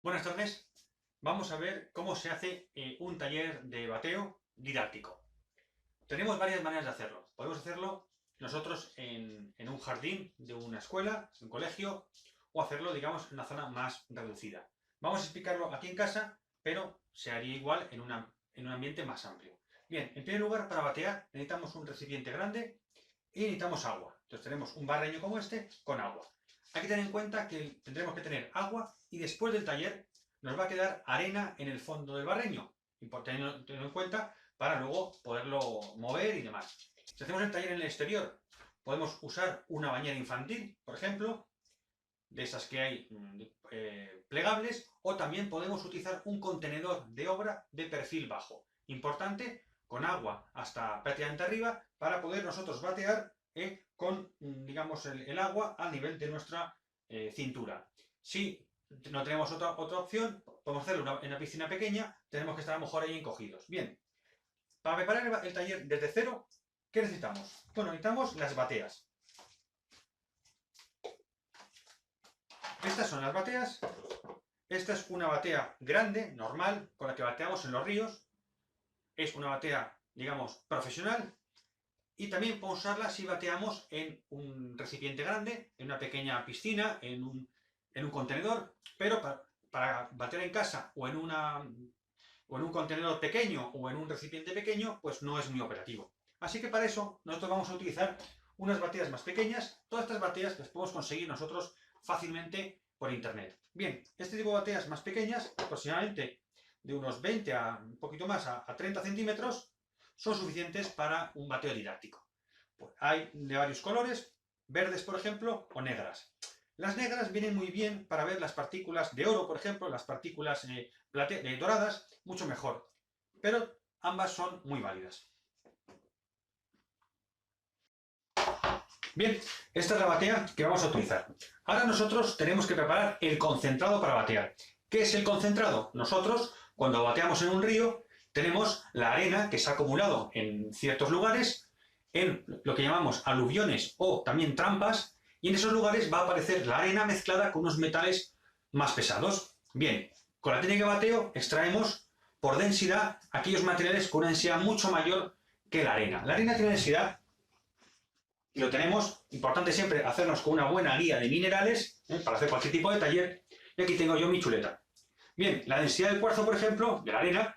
Buenas tardes. Vamos a ver cómo se hace un taller de bateo didáctico. Tenemos varias maneras de hacerlo. Podemos hacerlo nosotros en un jardín de una escuela, un colegio, o hacerlo, digamos, en una zona más reducida. Vamos a explicarlo aquí en casa, pero se haría igual en un ambiente más amplio. Bien, en primer lugar, para batear necesitamos un recipiente grande y necesitamos agua. Entonces tenemos un barreño como este con agua. Hay que tener en cuenta que tendremos que tener agua y después del taller nos va a quedar arena en el fondo del barreño. Y tenerlo en cuenta para luego poderlo mover y demás. Si hacemos el taller en el exterior, podemos usar una bañera infantil, por ejemplo, de esas que hay plegables, o también podemos utilizar un contenedor de obra de perfil bajo. Importante, con agua hasta prácticamente arriba, para poder nosotros batear con, digamos, el agua al nivel de nuestra cintura. Si no tenemos otra opción, podemos hacerlo en una piscina pequeña, tenemos que estar a lo mejor ahí encogidos. Bien, para preparar el taller desde cero, ¿qué necesitamos? Bueno, necesitamos las bateas. Estas son las bateas. Esta es una batea grande, normal, con la que bateamos en los ríos. Es una batea, digamos, profesional. Y también podemos usarla si bateamos en un recipiente grande, en una pequeña piscina, en un contenedor. Pero para batear en casa o en un contenedor pequeño o en un recipiente pequeño, pues no es muy operativo. Así que para eso nosotros vamos a utilizar unas bateas más pequeñas. Todas estas bateas las podemos conseguir nosotros fácilmente por internet. Bien, este tipo de bateas más pequeñas, aproximadamente de unos 20 a un poquito más a 30 centímetros, son suficientes para un bateo didáctico. Pues hay de varios colores, verdes por ejemplo, o negras. Las negras vienen muy bien para ver las partículas de oro, por ejemplo, las partículas doradas, mucho mejor. Pero ambas son muy válidas. Bien, esta es la batea que vamos a utilizar. Ahora nosotros tenemos que preparar el concentrado para batear. ¿Qué es el concentrado? Nosotros, cuando bateamos en un río, tenemos la arena que se ha acumulado en ciertos lugares, en lo que llamamos aluviones o también trampas, y en esos lugares va a aparecer la arena mezclada con unos metales más pesados. Bien, con la técnica de bateo extraemos por densidad aquellos materiales con una densidad mucho mayor que la arena. La arena tiene densidad, y lo tenemos, importante siempre hacernos con una buena guía de minerales para hacer cualquier tipo de taller, y aquí tengo yo mi chuleta. Bien, la densidad del cuarzo, por ejemplo, de la arena,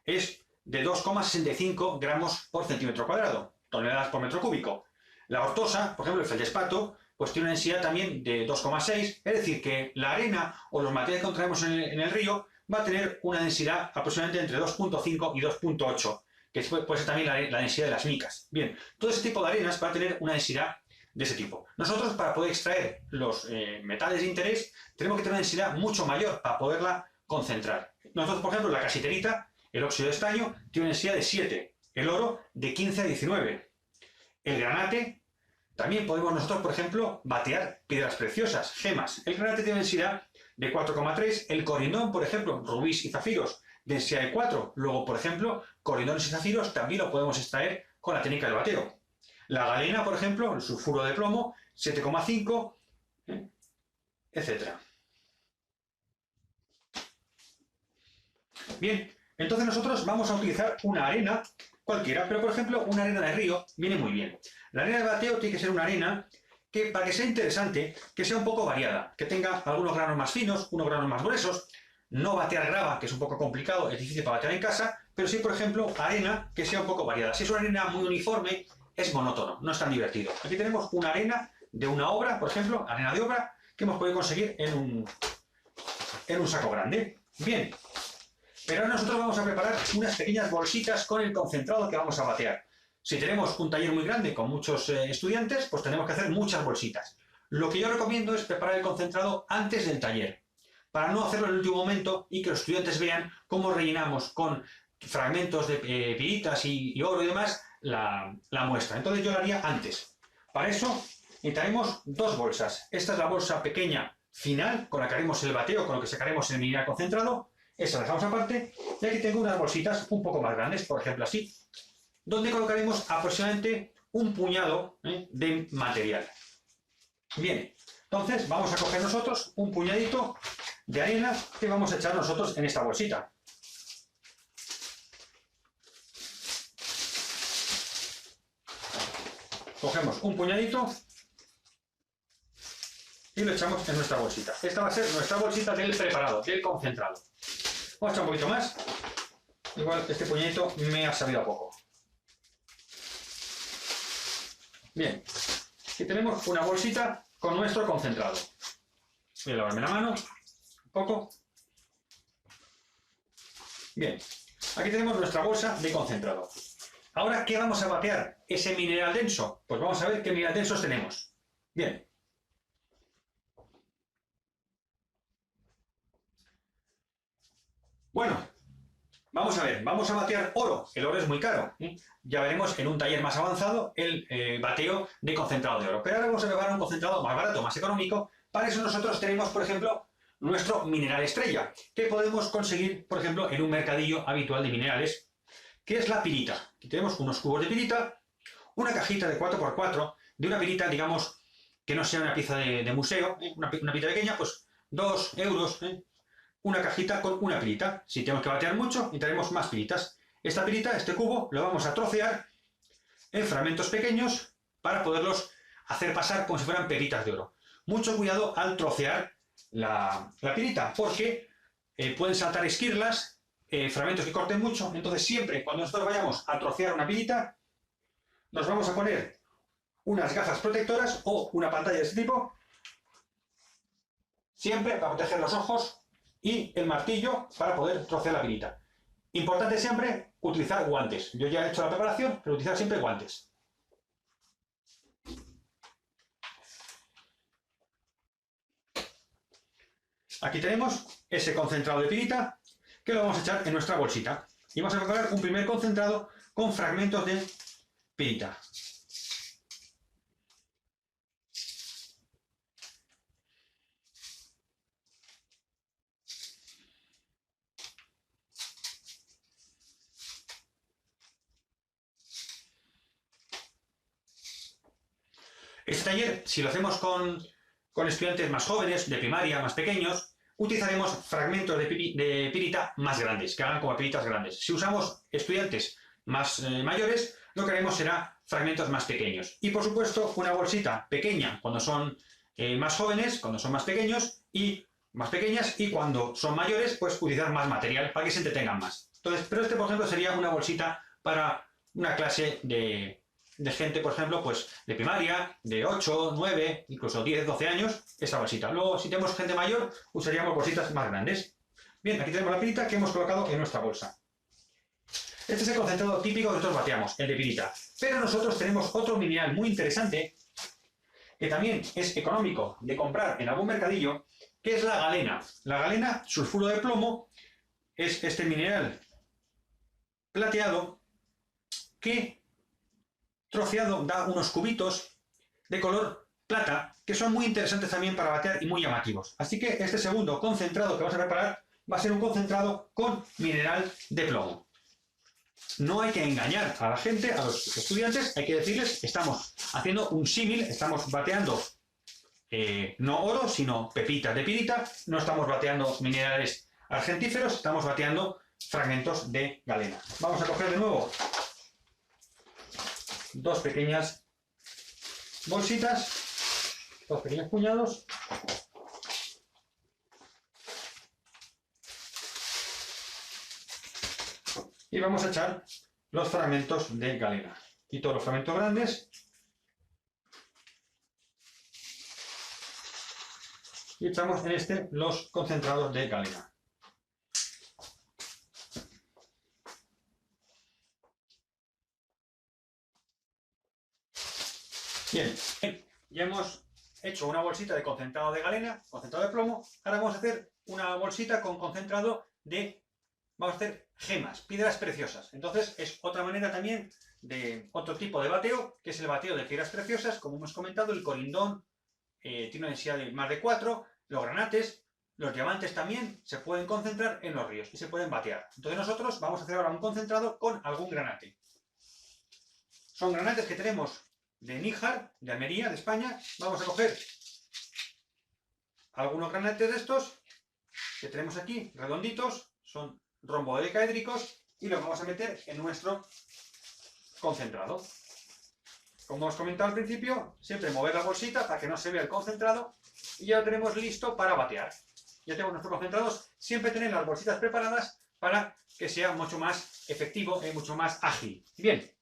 es de 2,65 gramos por centímetro cuadrado, toneladas por metro cúbico. La ortosa, por ejemplo, el feldespato, pues tiene una densidad también de 2,6, es decir, que la arena o los materiales que encontramos en el río va a tener una densidad aproximadamente entre 2,5 y 2,8, que puede ser también la densidad de las micas. Bien, todo ese tipo de arenas va a tener una densidad de ese tipo. Nosotros, para poder extraer los metales de interés, tenemos que tener una densidad mucho mayor para poderla concentrar. Nosotros, por ejemplo, la casiterita, el óxido de estaño, tiene una densidad de 7, el oro de 15 a 19. El granate, también podemos nosotros, por ejemplo, batear piedras preciosas, gemas. El granate tiene una densidad de 4,3, el corindón, por ejemplo, rubíes y zafiros, densidad de 4. Luego, por ejemplo, corindones y zafiros también lo podemos extraer con la técnica del bateo. La galena, por ejemplo, el sulfuro de plomo, 7,5, etc. Bien, entonces nosotros vamos a utilizar una arena cualquiera, pero por ejemplo una arena de río viene muy bien. La arena de bateo tiene que ser una arena que, para que sea interesante, que sea un poco variada, que tenga algunos granos más finos, unos granos más gruesos, no batear grava, que es un poco complicado, es difícil para batear en casa, pero sí, por ejemplo, arena que sea un poco variada. Si es una arena muy uniforme, es monótono, no es tan divertido. Aquí tenemos una arena de una obra, por ejemplo, arena de obra, que hemos podido conseguir en un saco grande. Bien, pero ahora nosotros vamos a preparar unas pequeñas bolsitas con el concentrado que vamos a batear. Si tenemos un taller muy grande con muchos estudiantes, pues tenemos que hacer muchas bolsitas. Lo que yo recomiendo es preparar el concentrado antes del taller, para no hacerlo en el último momento y que los estudiantes vean cómo rellenamos con fragmentos de piritas y oro y demás la muestra. Entonces yo lo haría antes. Para eso necesitaremos dos bolsas. Esta es la bolsa pequeña final, con la que haremos el bateo, con lo que sacaremos el mineral concentrado. Esa la dejamos aparte. Y aquí tengo unas bolsitas un poco más grandes, por ejemplo así, donde colocaremos aproximadamente un puñado de material. Bien, entonces vamos a coger nosotros un puñadito de arena que vamos a echar nosotros en esta bolsita. Cogemos un puñadito y lo echamos en nuestra bolsita. Esta va a ser nuestra bolsita del preparado, del concentrado. Vamos a echar un poquito más. Igual este puñadito me ha sabido a poco. Bien, aquí tenemos una bolsita con nuestro concentrado. Voy a lavarme la mano un poco. Bien, aquí tenemos nuestra bolsa de concentrado. Ahora, ¿qué vamos a vapear? ¿Ese mineral denso? Pues vamos a ver qué minerales densos tenemos. Bien. Bueno, vamos a ver, vamos a vapear oro. El oro es muy caro. Ya veremos en un taller más avanzado el bateo de concentrado de oro. Pero ahora vamos a preparar un concentrado más barato, más económico. Para eso nosotros tenemos, por ejemplo, nuestro mineral estrella, que podemos conseguir, por ejemplo, en un mercadillo habitual de minerales, que es la pirita. Aquí tenemos unos cubos de pirita, una cajita de 4×4, de una pirita, digamos, que no sea una pieza de museo, una pirita pequeña, pues 2 euros, una cajita con una pirita. Si tenemos que batear mucho, necesitaremos más piritas. Esta pirita, este cubo, lo vamos a trocear en fragmentos pequeños para poderlos hacer pasar como si fueran pepitas de oro. Mucho cuidado al trocear la pirita, porque pueden saltar esquirlas, fragmentos que corten mucho. Entonces siempre cuando nosotros vayamos a trocear una pirita, nos vamos a poner unas gafas protectoras o una pantalla de este tipo, siempre para proteger los ojos, y el martillo para poder trocear la pirita. Importante siempre utilizar guantes. Yo ya he hecho la preparación, pero utilizar siempre guantes. Aquí tenemos ese concentrado de pirita que lo vamos a echar en nuestra bolsita. Y vamos a preparar un primer concentrado con fragmentos de pirita. Este taller, si lo hacemos con estudiantes más jóvenes, de primaria, más pequeños, utilizaremos fragmentos de pirita más grandes, que hagan como piritas grandes. Si usamos estudiantes más mayores, lo que haremos será fragmentos más pequeños. Y por supuesto, una bolsita pequeña cuando son más jóvenes, cuando son más pequeños y más pequeñas, y cuando son mayores, pues utilizar más material para que se entretengan más. Entonces, pero este, por ejemplo, sería una bolsita para una clase de gente, por ejemplo, pues de primaria, de 8, 9, incluso 10, 12 años, esta bolsita. Luego, si tenemos gente mayor, usaríamos bolsitas más grandes. Bien, aquí tenemos la pirita que hemos colocado en nuestra bolsa. Este es el concentrado típico que nosotros bateamos, el de pirita. Pero nosotros tenemos otro mineral muy interesante, que también es económico de comprar en algún mercadillo, que es la galena. La galena, sulfuro de plomo, es este mineral plateado que troceado da unos cubitos de color plata que son muy interesantes también para batear y muy llamativos. Así que este segundo concentrado que vamos a preparar va a ser un concentrado con mineral de plomo. No hay que engañar a la gente, a los estudiantes, hay que decirles que estamos haciendo un símil, estamos bateando no oro, sino pepitas de pirita, no estamos bateando minerales argentíferos, estamos bateando fragmentos de galena. Vamos a coger de nuevo dos pequeñas bolsitas, dos pequeños puñados, y vamos a echar los fragmentos de galena. Quito los fragmentos grandes y echamos en este los concentrados de galena. Bien, ya hemos hecho una bolsita de concentrado de galena, concentrado de plomo. Ahora vamos a hacer una bolsita con concentrado de, vamos a hacer gemas, piedras preciosas. Entonces es otra manera también de otro tipo de bateo, que es el bateo de piedras preciosas. Como hemos comentado, el corindón tiene una densidad de más de 4, los granates, los diamantes también se pueden concentrar en los ríos y se pueden batear. Entonces nosotros vamos a hacer ahora un concentrado con algún granate. Son granates que tenemos de Níjar, de Almería, de España. Vamos a coger algunos granates de estos que tenemos aquí, redonditos, son rombododecaédricos, y los vamos a meter en nuestro concentrado. Como os comentaba al principio, siempre mover la bolsita para que no se vea el concentrado, y ya lo tenemos listo para batear. Ya tenemos nuestros concentrados. Siempre tener las bolsitas preparadas para que sea mucho más efectivo y mucho más ágil. Bien,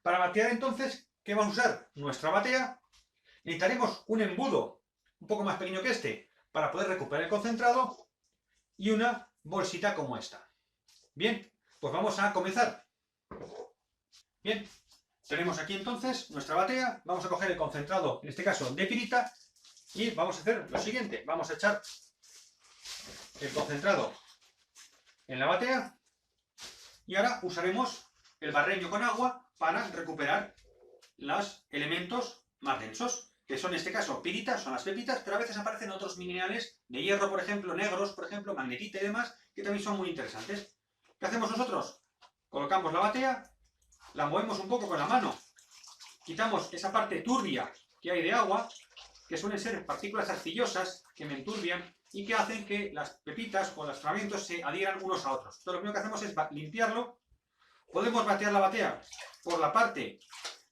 para batear entonces, ¿qué vamos a usar? Nuestra batea. Necesitaremos un embudo un poco más pequeño que este para poder recuperar el concentrado y una bolsita como esta. Bien, pues vamos a comenzar. Bien, tenemos aquí entonces nuestra batea. Vamos a coger el concentrado, en este caso de pirita, y vamos a hacer lo siguiente. Vamos a echar el concentrado en la batea y ahora usaremos el barreño con agua para recuperar los elementos más densos, que son en este caso piritas, son las pepitas, pero a veces aparecen otros minerales de hierro, por ejemplo, negros, por ejemplo, magnetita y demás, que también son muy interesantes. ¿Qué hacemos nosotros? Colocamos la batea, la movemos un poco con la mano, quitamos esa parte turbia que hay de agua, que suelen ser partículas arcillosas que me enturbian y que hacen que las pepitas o los fragmentos se adhieran unos a otros. Entonces lo primero que hacemos es limpiarlo. Podemos batear la batea por la parte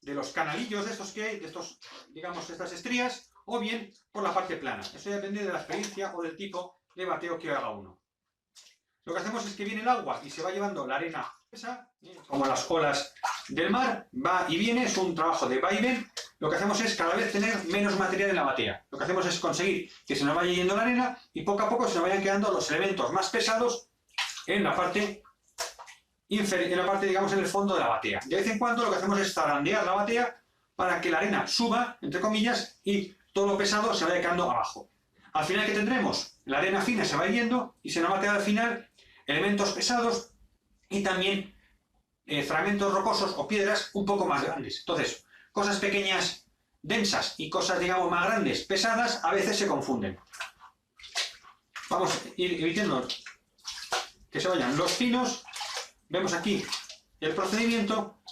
de los canalillos de estos que hay, de estos, digamos, estas estrías, o bien por la parte plana. Eso ya depende de la experiencia o del tipo de bateo que haga uno. Lo que hacemos es que viene el agua y se va llevando la arena, esa, como las olas del mar, va y viene, es un trabajo de vaivén. Lo que hacemos es cada vez tener menos material en la batea. Lo que hacemos es conseguir que se nos vaya yendo la arena y poco a poco se nos vayan quedando los elementos más pesados en la parte inferior, en la parte, digamos, en el fondo de la batea. De vez en cuando lo que hacemos es zarandear la batea para que la arena suba, entre comillas, y todo lo pesado se vaya quedando abajo. Al final, ¿qué tendremos? La arena fina se va yendo y se nos va a quedar al final elementos pesados y también fragmentos rocosos o piedras un poco más grandes. Entonces, cosas pequeñas, densas y cosas, digamos, más grandes, pesadas, a veces se confunden. Vamos a ir evitando que se vayan los finos. Vemos aquí el procedimiento.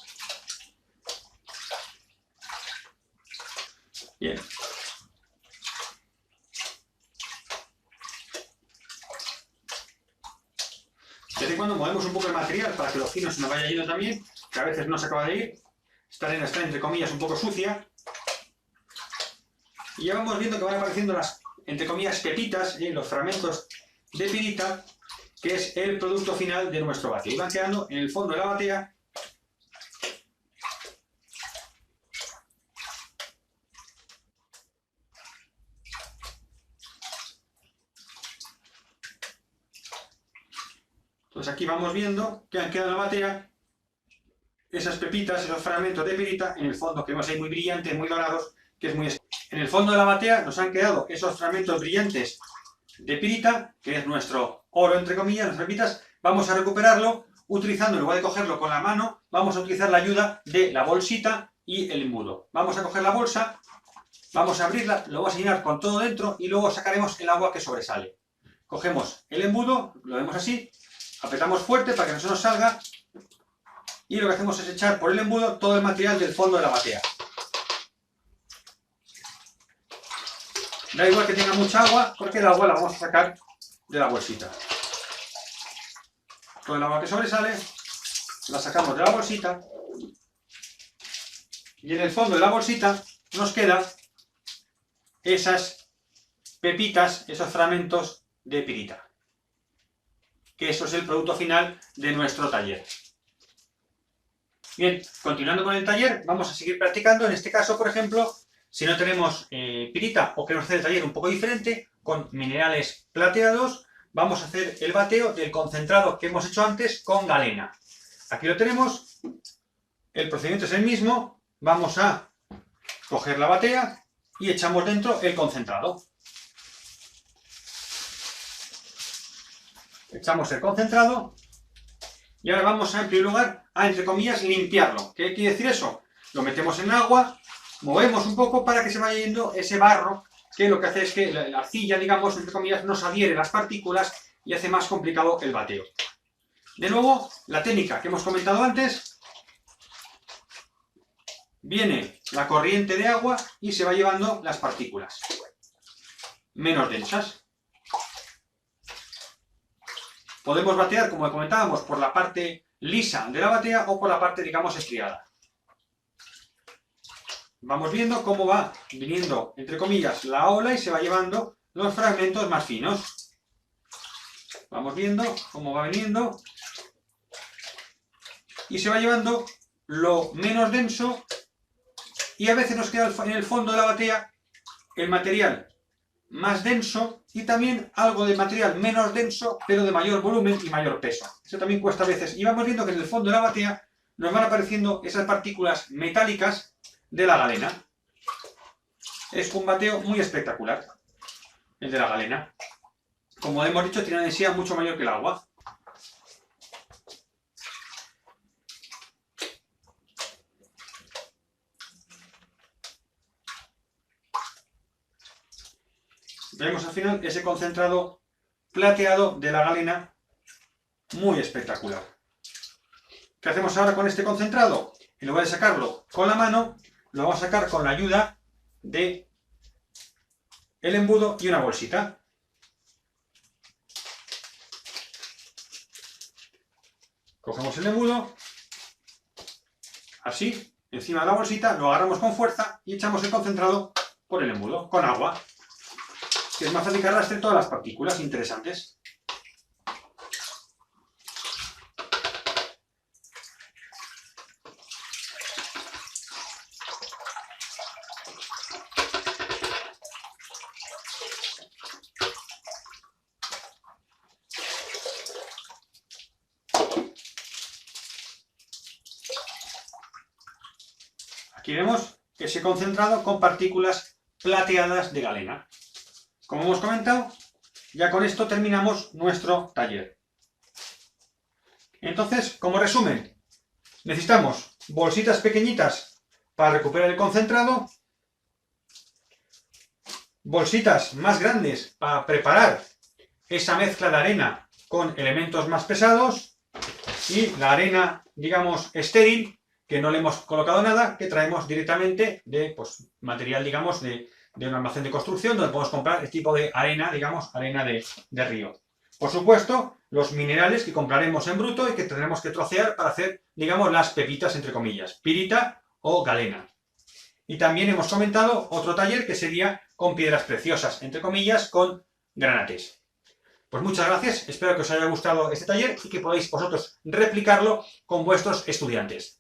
Bien. De vez en cuando movemos un poco el material para que los finos se nos vaya yendo también, que a veces no se acaba de ir. Esta arena está, entre comillas, un poco sucia. Y ya vamos viendo que van apareciendo las, entre comillas, pepitas, los fragmentos de pirita, que es el producto final de nuestro bateo. Y van quedando en el fondo de la batea. Entonces aquí vamos viendo que han quedado en la batea esas pepitas, esos fragmentos de pirita, en el fondo que vemos ahí muy brillantes, muy dorados, que es muy... En el fondo de la batea nos han quedado esos fragmentos brillantes de pirita, que es nuestro oro, entre comillas, las pepitas. Vamos a recuperarlo utilizando, en lugar de cogerlo con la mano, vamos a utilizar la ayuda de la bolsita y el embudo. Vamos a coger la bolsa, vamos a abrirla, lo vamos a llenar con todo dentro y luego sacaremos el agua que sobresale. Cogemos el embudo, lo vemos así, apretamos fuerte para que no se nos salga y lo que hacemos es echar por el embudo todo el material del fondo de la batea. Da igual que tenga mucha agua, porque el agua la vamos a sacar de la bolsita. Todo el agua que sobresale la sacamos de la bolsita y en el fondo de la bolsita nos quedan esas pepitas, esos fragmentos de pirita. Que eso es el producto final de nuestro taller. Bien, continuando con el taller, vamos a seguir practicando. En este caso, por ejemplo, si no tenemos pirita o queremos hacer el taller un poco diferente, con minerales plateados, vamos a hacer el bateo del concentrado que hemos hecho antes con galena. Aquí lo tenemos, el procedimiento es el mismo, vamos a coger la batea y echamos dentro el concentrado. Echamos el concentrado y ahora vamos a, en primer lugar, a, entre comillas, limpiarlo. ¿Qué quiere decir eso? Lo metemos en agua, movemos un poco para que se vaya yendo ese barro, que lo que hace es que la arcilla, digamos, entre comillas, nos adhiere las partículas y hace más complicado el bateo. De nuevo, la técnica que hemos comentado antes, viene la corriente de agua y se va llevando las partículas menos densas. Podemos batear, como comentábamos, por la parte lisa de la batea o por la parte, digamos, estriada. Vamos viendo cómo va viniendo, entre comillas, la ola y se va llevando los fragmentos más finos. Vamos viendo cómo va viniendo y se va llevando lo menos denso, y a veces nos queda en el fondo de la batea el material más denso y también algo de material menos denso, pero de mayor volumen y mayor peso. Eso también cuesta a veces. Y vamos viendo que en el fondo de la batea nos van apareciendo esas partículas metálicas de la galena. Es un bateo muy espectacular, el de la galena. Como hemos dicho, tiene una densidad mucho mayor que el agua. Vemos al final ese concentrado plateado de la galena, muy espectacular. ¿Qué hacemos ahora con este concentrado? En lugar de sacarlo con la mano, lo vamos a sacar con la ayuda de el embudo y una bolsita. Cogemos el embudo, así, encima de la bolsita, lo agarramos con fuerza y echamos el concentrado por el embudo, con agua, que es más fácil que arrastre todas las partículas interesantes. Aquí vemos ese concentrado con partículas plateadas de galena. Como hemos comentado, ya con esto terminamos nuestro taller. Entonces, como resumen, necesitamos bolsitas pequeñitas para recuperar el concentrado, bolsitas más grandes para preparar esa mezcla de arena con elementos más pesados, y la arena, digamos, estéril, que no le hemos colocado nada, que traemos directamente de material, digamos, de un almacén de construcción, donde podemos comprar este tipo de arena, digamos, arena de río. Por supuesto, los minerales que compraremos en bruto y que tendremos que trocear para hacer, digamos, las pepitas, entre comillas, pirita o galena. Y también hemos comentado otro taller que sería con piedras preciosas, entre comillas, con granates. Pues muchas gracias, espero que os haya gustado este taller y que podáis vosotros replicarlo con vuestros estudiantes.